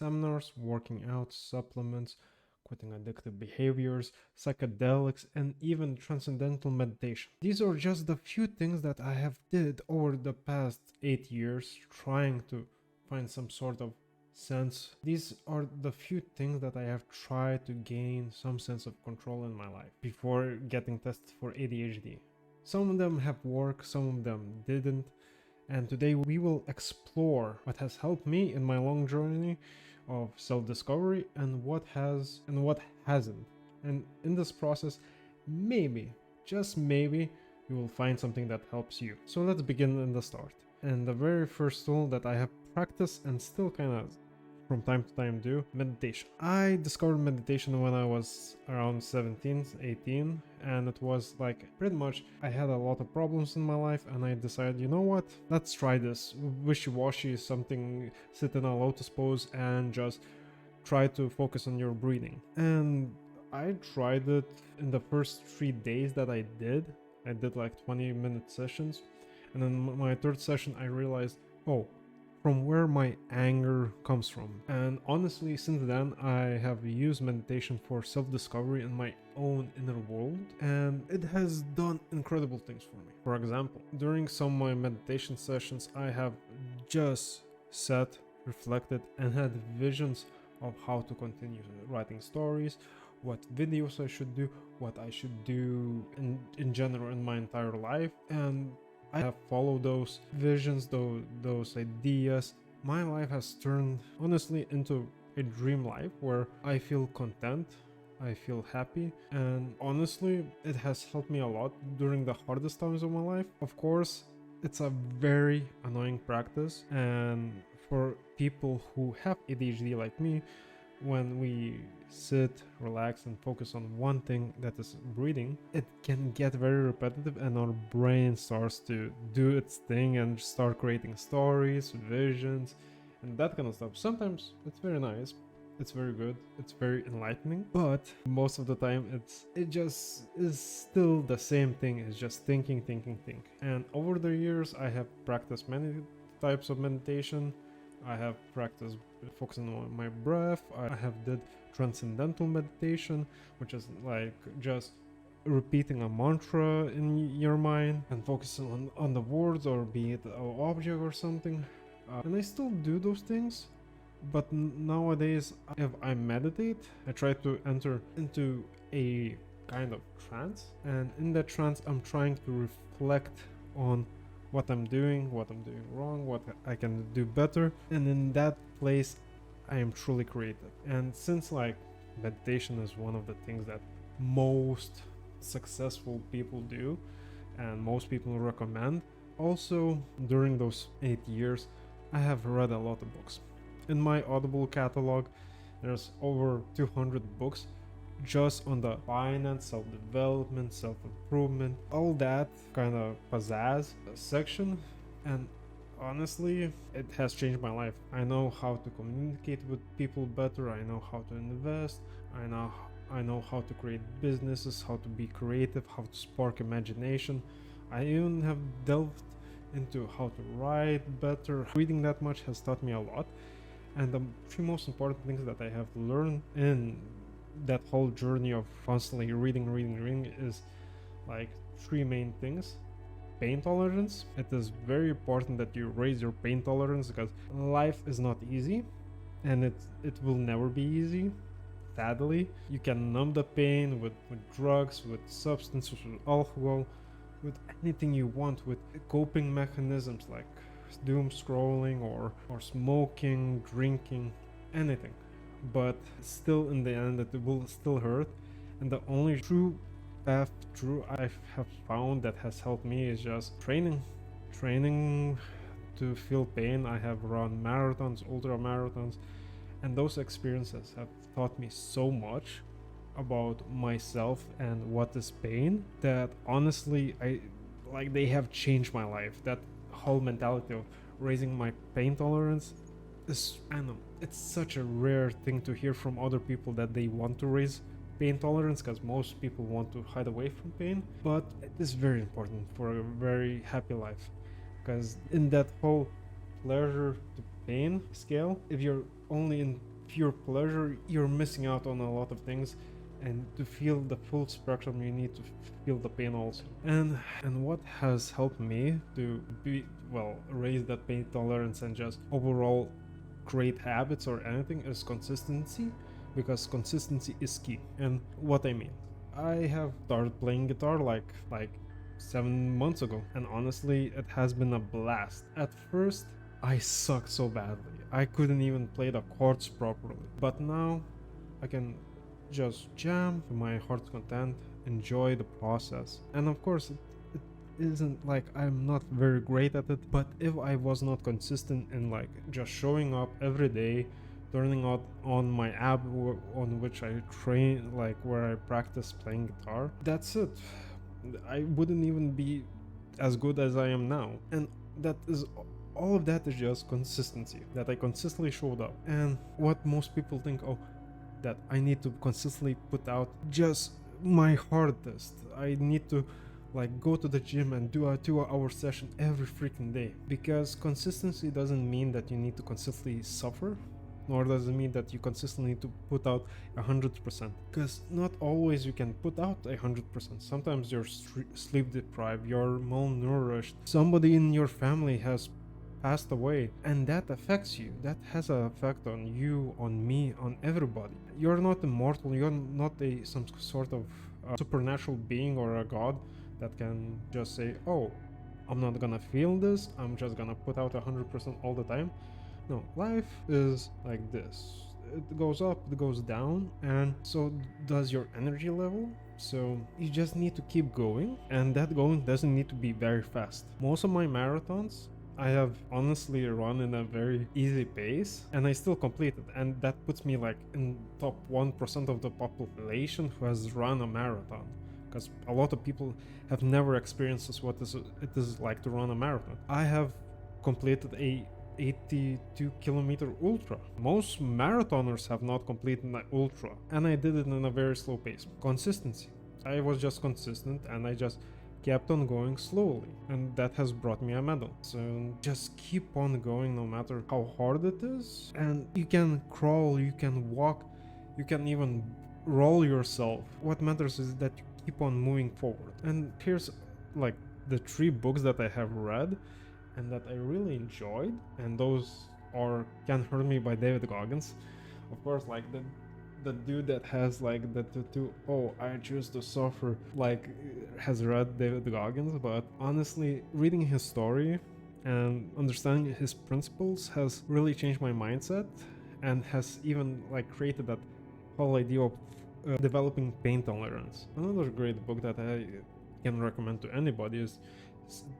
seminars, working out, supplements, quitting addictive behaviors, psychedelics, and even transcendental meditation. These are just the few things that I have did over the past 8 years trying to find some sort of sense. These are the few things that I have tried to gain some sense of control in my life before getting tested for ADHD. Some of them have worked, some of them didn't, and today we will explore what has helped me in my long journey of self-discovery and what has and what hasn't. And in this process, maybe, just maybe, you will find something that helps you. So let's begin in the start. And the very first tool that I have practiced and still kind of from time to time do, meditation. I discovered meditation when I was around 17, 18, and it was like pretty much I had a lot of problems in my life, and I decided, you know what, let's try this wishy-washy something, sit in a lotus pose and just try to focus on your breathing. And I tried it in the first 3 days that I did like 20-minute sessions, and then my third session I realized, oh, from where my anger comes from. And honestly, since then, I have used meditation for self-discovery in my own inner world, and it has done incredible things for me. For example, during some of my meditation sessions, I have just sat, reflected, and had visions of how to continue writing stories, what videos I should do, what I should do in general in my entire life, and I have followed those visions, those ideas. My life has turned honestly into a dream life where I feel content, I feel happy, and honestly, it has helped me a lot during the hardest times of my life. Of course, it's a very annoying practice, and for people who have ADHD like me, when we sit, relax, and focus on one thing, that is breathing, it can get very repetitive and our brain starts to do its thing and start creating stories, visions, and that kind of stuff. Sometimes it's very nice, it's very good, it's very enlightening, but most of the time it just is still the same thing. It's just thinking. And over the years I have practiced many types of meditation. I have practiced focusing on my breath. I have did transcendental meditation, which is like just repeating a mantra in your mind and focusing on the words, or be it an object or something. And I still do those things, but nowadays if I meditate, I try to enter into a kind of trance, and in that trance I'm trying to reflect on what I'm doing wrong, what I can do better, and in that place I am truly creative. And since like meditation is one of the things that most successful people do and most people recommend, also during those 8 years I have read a lot of books. In my Audible catalog there's over 200 books just on the finance, self-development, self-improvement, all that kind of pizzazz section. And honestly, it has changed my life. I know how to communicate with people better, I know how to invest, I know how to create businesses, how to be creative, how to spark imagination. I even have delved into how to write better. Reading that much has taught me a lot. And the three most important things that I have learned in that whole journey of constantly reading is like three main things. Pain tolerance. It is very important that you raise your pain tolerance, because life is not easy, and it will never be easy. Sadly, you can numb the pain with drugs, with substances, with alcohol, with anything you want, with coping mechanisms like doom scrolling or smoking, drinking, anything. But still in the end it will still hurt, and the only true path through I have found that has helped me is just training to feel pain. I have run marathons, ultra marathons, and those experiences have taught me so much about myself and what is pain, that honestly they have changed my life. That whole mentality of raising my pain tolerance is, I know, it's such a rare thing to hear from other people that they want to raise pain tolerance, because most people want to hide away from pain, but it is very important for a very happy life. Because in that whole pleasure to pain scale, if you're only in pure pleasure, you're missing out on a lot of things. And to feel the full spectrum, you need to feel the pain also. And what has helped me to be, well, raise that pain tolerance and just overall create habits or anything is consistency, because consistency is key. And what I mean, I have started playing guitar like 7 months ago, and honestly, it has been a blast. At first, I sucked so badly. I couldn't even play the chords properly. But now I can just jam to my heart's content, enjoy the process. And of course, it isn't like I'm not very great at it, but if I was not consistent in like just showing up every day, turning out on my app on which I train, like where I practice playing guitar, that's it. I wouldn't even be as good as I am now. And that is all of that is just consistency, that I consistently showed up. And what most people think, oh, that I need to consistently put out just my hardest. I need to like go to the gym and do a 2 hour session every freaking day, because consistency doesn't mean that you need to consistently suffer, nor does it mean that you consistently need to put out 100%, because not always you can put out 100%. Sometimes you're sleep deprived, you're malnourished, somebody in your family has passed away, and that affects you. That has an effect on you, on me, on everybody. You're not immortal. You're not some sort of supernatural being or a god that can just say, oh, I'm not gonna feel this, I'm just gonna put out 100% all the time. No, life is like this. It goes up, it goes down, and so does your energy level. So you just need to keep going, and that going doesn't need to be very fast. Most of my marathons I have honestly run in a very easy pace, and I still complete it, and that puts me like in top 1% of the population who has run a marathon, because a lot of people have never experienced what it is like to run a marathon. I have completed a 82-kilometer ultra. Most marathoners have not completed an ultra, and I did it in a very slow pace. Consistency. I was just consistent, and I just kept on going slowly, and that has brought me a medal. So just keep on going no matter how hard it is. And you can crawl, you can walk, you can even roll yourself. What matters is that you keep on moving forward. And here's like the 3 books that I have read and that I really enjoyed, and those are Can't Hurt Me by David Goggins. Of course, like the dude that has like the tattoo, oh, I choose to suffer, like has read David Goggins. But honestly, reading his story and understanding his principles has really changed my mindset, and has even like created that whole idea of developing pain tolerance. Another great book that I can recommend to anybody is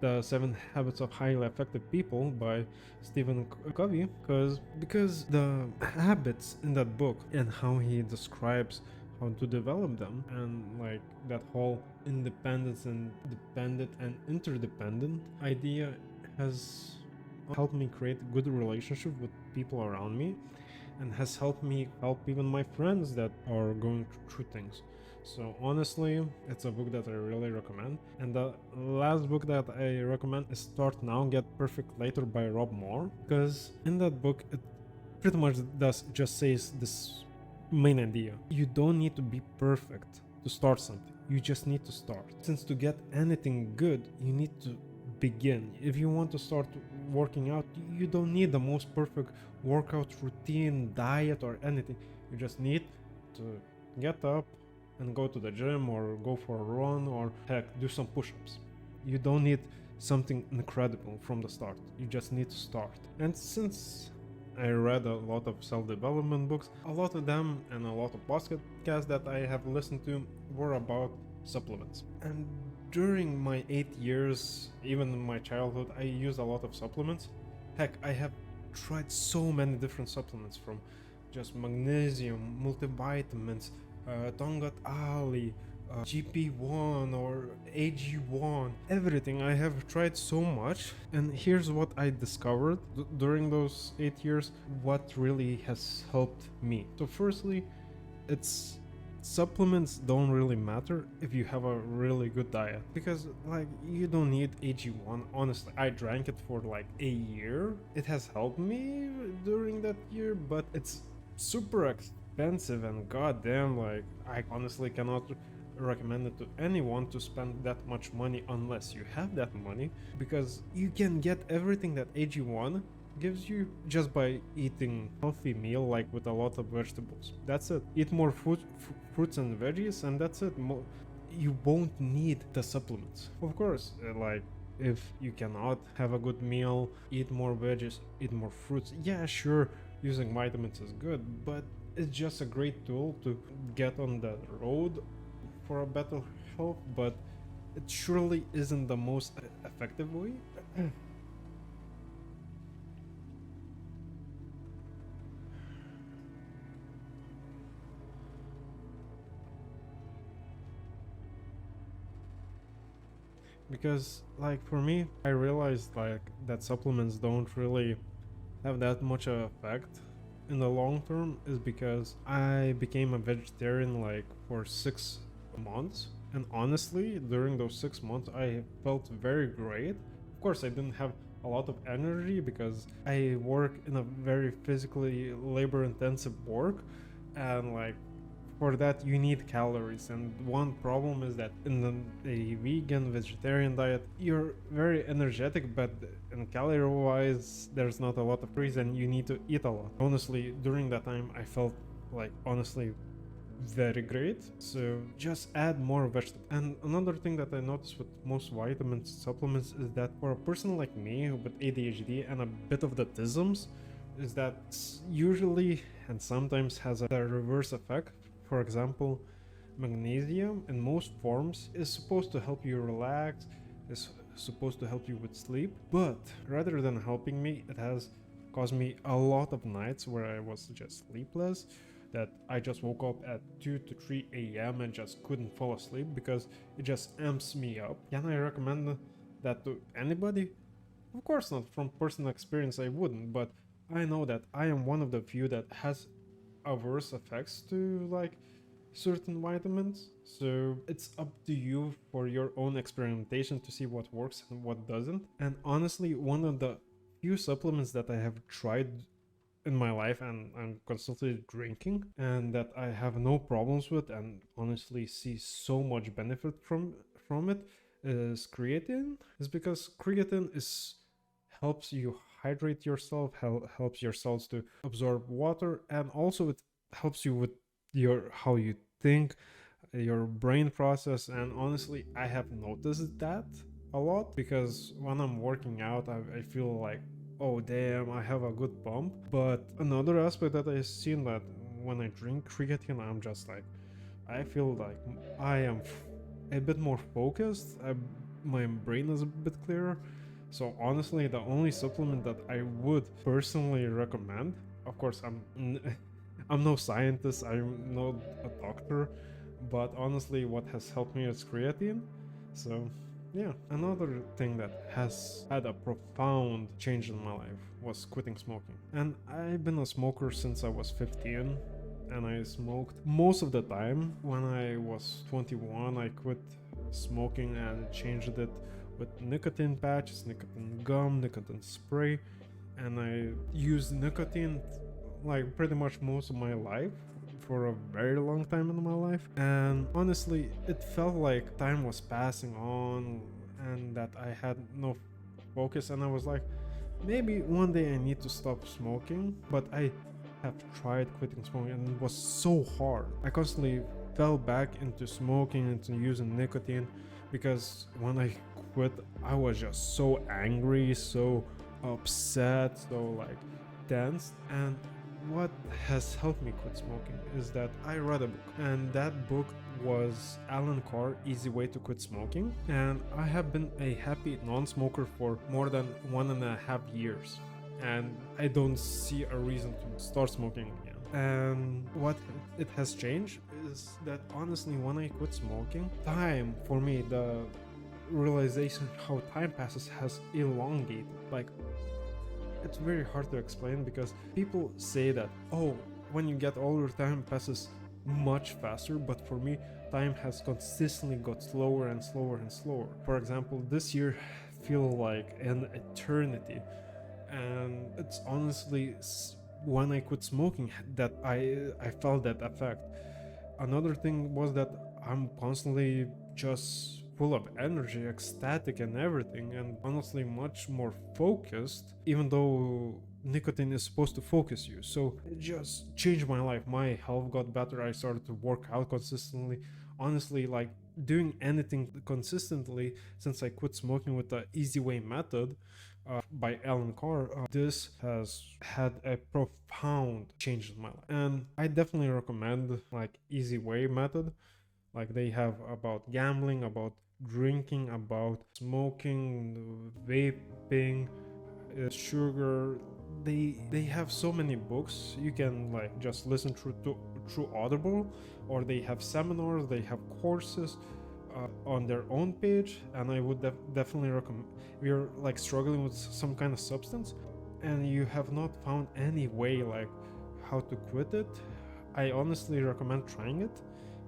The 7 Habits of Highly Effective People by Stephen Covey, because the habits in that book and how he describes how to develop them, and like that whole independence and dependent and interdependent idea has helped me create a good relationship with people around me, and has helped me help even my friends that are going through things. So honestly, it's a book that I really recommend. And the last book that I recommend is Start Now, Get Perfect Later by Rob Moore, because in that book it pretty much just says this main idea. You don't need to be perfect to start something. You just need to start. Since to get anything good, you need to begin. If you want to start working out, you don't need the most perfect workout routine, diet, or anything. You just need to get up and go to the gym, or go for a run, or heck, do some push-ups. You don't need something incredible from the start. You just need to start. And since I read a lot of self-development books, a lot of them and a lot of podcasts that I have listened to were about supplements. And during my 8 years, even in my childhood, I used a lot of supplements. Heck, I have tried so many different supplements, from just magnesium, multivitamins, Tongat Ali, GP1 or AG1, everything. I have tried so much, and here's what I discovered during those 8 years, what really has helped me. So firstly, it's supplements don't really matter if you have a really good diet, because like you don't need AG1. Honestly, I drank it for like a year. It has helped me during that year, but it's super expensive, and goddamn, like, I honestly cannot recommend it to anyone to spend that much money unless you have that money, because you can get everything that AG1 gives you just by eating healthy meal, like with a lot of vegetables. That's it. Eat more fruits and veggies, and that's it. You won't need the supplements. Of course, like, if you cannot have a good meal, eat more veggies, eat more fruits. Yeah, sure, using vitamins is good, but it's just a great tool to get on the road for a better health, but it surely isn't the most effective way. Because, like, for me, I realized like that supplements don't really have that much of effect in the long term, is because I became a vegetarian like for 6 months, and honestly during those 6 months I felt very great. Of course, I didn't have a lot of energy because I work in a very physically labor intensive work, and like for that you need calories, and one problem is that in a vegan vegetarian diet you're very energetic, but in calorie wise there's not a lot of calories and you need to eat a lot. Honestly, during that time I felt like honestly very great. So just add more vegetables. And another thing that I noticed with most vitamin supplements is that for a person like me with ADHD and a bit of the tisms, is that usually and sometimes has a reverse effect. For example, magnesium in most forms is supposed to help you relax, is supposed to help you with sleep, but rather than helping me, it has caused me a lot of nights where I was just sleepless, that I just woke up at 2 to 3 a.m. and just couldn't fall asleep because it just amps me up. Can I recommend that to anybody? Of course not. From personal experience, I wouldn't, but I know that I am one of the few that has adverse effects to like certain vitamins. So it's up to you for your own experimentation to see what works and what doesn't. And honestly, one of the few supplements that I have tried in my life and I'm constantly drinking and that I have no problems with and honestly see so much benefit from it is creatine. Is because creatine is helps you hydrate yourself, helps your cells to absorb water, and also it helps you with your how you think, your brain process. And honestly, I have noticed that a lot because when I'm working out, I feel like, oh damn, I have a good pump. But another aspect that I seen that when I drink creatine, I'm just like, I feel like I am a bit more focused. My brain is a bit clearer. So honestly, the only supplement that I would personally recommend, of course, I'm no scientist, I'm not a doctor, but honestly, what has helped me is creatine. So yeah, another thing that has had a profound change in my life was quitting smoking. And I've been a smoker since I was 15, and I smoked most of the time. When I was 21, I quit smoking and changed it with nicotine patches, nicotine gum, nicotine spray, and I used nicotine like pretty much most of my life for a very long time in my life. And honestly, it felt like time was passing on and that I had no focus, and I was like, maybe one day I need to stop smoking. But I have tried quitting smoking and it was so hard. I constantly fell back into smoking, into using nicotine, because when I quit I was just so angry, so upset, so like tense. And what has helped me quit smoking is that I read a book, and that book was Alan Carr, Easy Way to Quit Smoking. And I have been a happy non-smoker for more than 1.5 years, and I don't see a reason to start smoking again. And what it has changed is that honestly, when I quit smoking, time for me, the realization how time passes has elongated. Like, it's very hard to explain because people say that, oh, when you get older, time passes much faster, but for me, time has consistently got slower and slower and slower. For example, this year feel like an eternity, and it's honestly when I quit smoking that I felt that effect. Another thing was that I'm constantly just full of energy, ecstatic and everything, and honestly much more focused, even though nicotine is supposed to focus you. So it just changed my life. My health got better. I started to work out consistently. Honestly, like doing anything consistently since I quit smoking with the easy way method by Alan Carr, this has had a profound change in my life. And I definitely recommend like easy way method. Like they have about gambling, about drinking, about smoking, vaping, sugar. They have so many books. You can like just listen through Audible, or they have seminars, they have courses on their own page. And I would definitely recommend, if you're like struggling with some kind of substance and you have not found any way like how to quit it, I honestly recommend trying it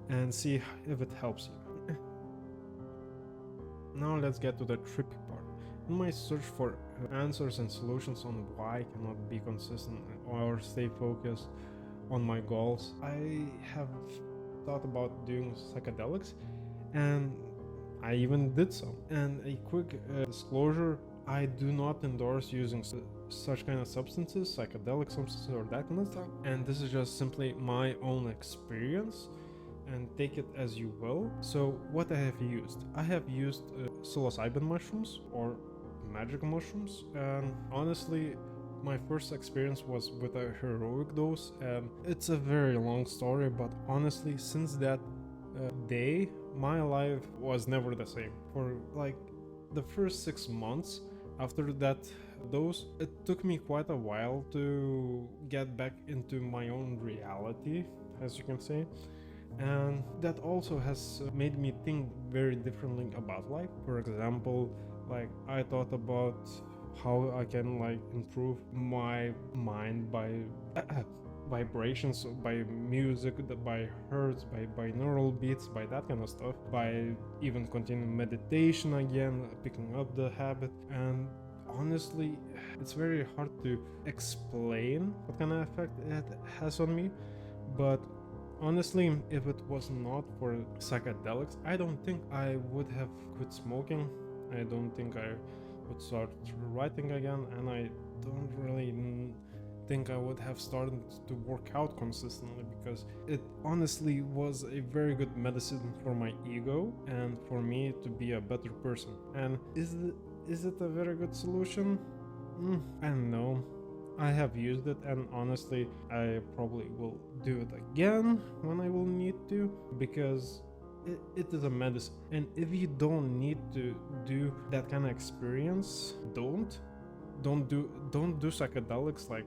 and see if it helps you. Now let's get to the trippy part. In my search for answers and solutions on why I cannot be consistent or stay focused on my goals, I have thought about doing psychedelics, and I even did so. And a quick disclosure, I do not endorse using such kind of substances, psychedelic substances or that kind of stuff, and this is just simply my own experience, and take it as you will. So what I have used psilocybin mushrooms or magic mushrooms, and honestly my first experience was with a heroic dose, and it's a very long story, but honestly since that day my life was never the same. For like the first 6 months after that dose, it took me quite a while to get back into my own reality, as you can say, and that also has made me think very differently about life. For example, like I thought about how I can like improve my mind by vibrations, by music, by hertz, by binaural beats, by that kind of stuff, by even continuing meditation again, picking up the habit. And honestly it's very hard to explain what kind of effect it has on me, but honestly, if it was not for psychedelics, I don't think I would have quit smoking. I don't think I would start writing again, and I don't really think I would have started to work out consistently, because it honestly was a very good medicine for my ego and for me to be a better person. And is it a very good solution? I don't know. I have used it, and honestly I probably will do it again when I will need to, because it is a medicine. And if you don't need to do that kind of experience, don't do psychedelics like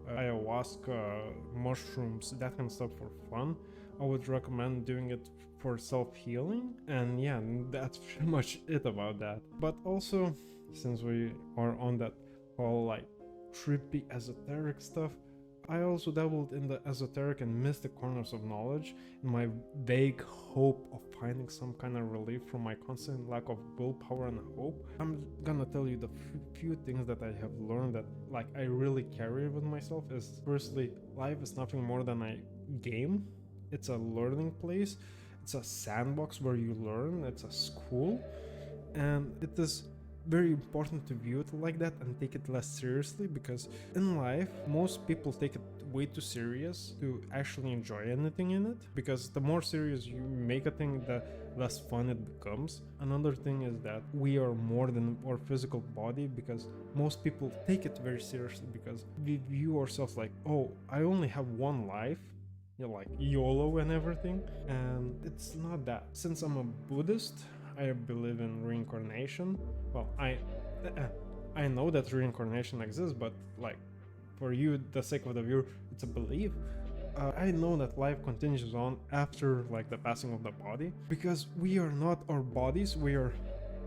ayahuasca, mushrooms, that kind of stuff for fun. I would recommend doing it for self-healing. And yeah, that's pretty much it about that. But also, since we are on that whole like trippy esoteric stuff, I also dabbled in the esoteric and mystic corners of knowledge in my vague hope of finding some kind of relief from my constant lack of willpower and hope. I'm gonna tell you the few things that I have learned that like I really carry with myself is, firstly, life is nothing more than a game. It's a learning place. It's a sandbox where you learn. It's a school, and it is very important to view it like that and take it less seriously, because in life most people take it way too serious to actually enjoy anything in it, because the more serious you make a thing, the less fun it becomes. Another thing is that we are more than our physical body, because most people take it very seriously because we view ourselves like, oh, I only have one life, like YOLO and everything. And it's not that. Since I'm a Buddhist, I believe in reincarnation. Well, I know that reincarnation exists, but like for you, the sake of the viewer, it's a belief. I know that life continues on after like the passing of the body, because we are not our bodies. We are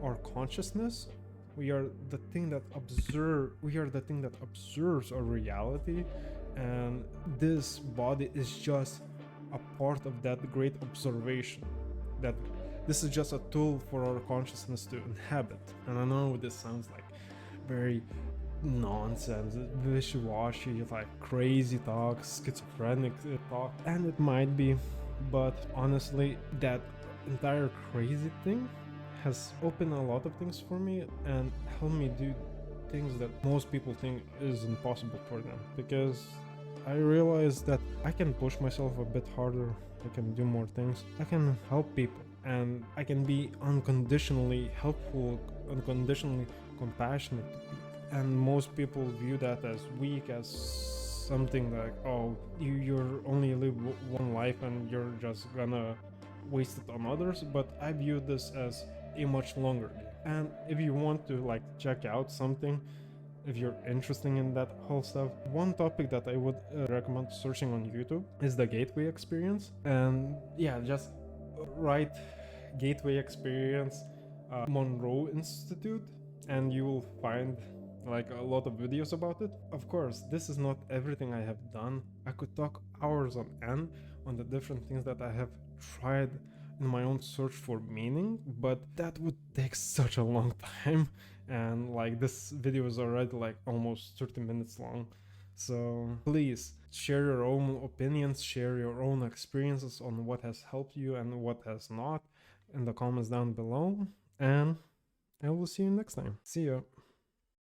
our consciousness. We are the thing that observes our reality, and this body is just a part of that great observation. That this is just a tool for our consciousness to inhabit. And I know this sounds like very nonsense, wishy-washy, like crazy talk, schizophrenic talk, and it might be, but honestly, that entire crazy thing has opened a lot of things for me and helped me do things that most people think is impossible for them, because I realized that I can push myself a bit harder, I can do more things, I can help people, and I can be unconditionally helpful, unconditionally compassionate to people. And most people view that as weak, as something like, oh, you're only live one life and you're just gonna waste it on others. But I view this as a much longer game. And if you want to like check out something, if you're interested in that whole stuff, one topic that I would recommend searching on YouTube is the Gateway Experience. And yeah, just write Gateway Experience Monroe Institute, and you will find like a lot of videos about it. Of course, this is not everything I have done. I could talk hours on end on the different things that I have tried in my own search for meaning, but that would take such a long time, and like this video is already like almost 30 minutes long. So please share your own opinions, share your own experiences on what has helped you and what has not in the comments down below, and I will see you next time. See ya.